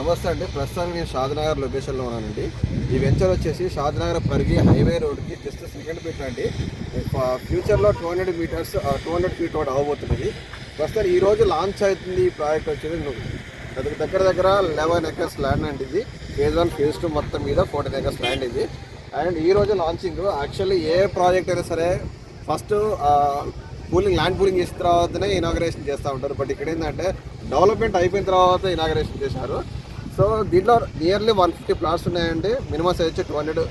నమస్తే అండి. ప్రస్తుతానికి నేను షాద్నగర్ లొకేషన్లో ఉన్నానండి. ఈ వెంచర్ వచ్చేసి షాద్నగర్ పరిగి హైవే రోడ్కి జస్ట్ సెకండ్ ఫీట్ అండి. ఫ్యూచర్లో 200 మీటర్స్ 200 ఫీట్ రోడ్ అవ్వబోతున్నది. ప్రస్తుతం ఈరోజు లాంచ్ అవుతుంది. ఈ ప్రాజెక్ట్ వచ్చేది దగ్గర 11 ఎకర్స్ ల్యాండ్ అండి. ఇది ఫేజ్ 1 ఫేజ్ 2 మొత్తం మీద 14 ఎకర్స్ ల్యాండ్ ఇది. అండ్ ఈరోజు లాంచింగ్. యాక్చువల్లీ ఏ ప్రాజెక్ట్ అయినా సరే ఫస్ట్ ల్యాండ్ పూలింగ్ చేసిన తర్వాతనే ఇనాగరేషన్ చేస్తూ ఉంటారు. బట్ ఇక్కడ ఏంటంటే డెవలప్మెంట్ అయిపోయిన తర్వాత ఇనాగరేషన్ చేశారు. సో దీంట్లో నియర్లీ 150 ప్లాట్స్ ఉన్నాయండి. మినిమం సైజ్ వచ్చి 200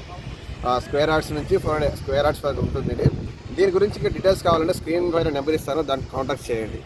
స్క్వేర్ యార్డ్స్ నుంచి 400 స్క్వేర్ యార్డ్స్ వరకు ఉంటుంది. దీని గురించి డీటెయిల్స్ కావాలంటే స్క్రీన్ పైన నెంబర్ ఇస్తాను, దాన్ని కాంటాక్ట్ చేయండి.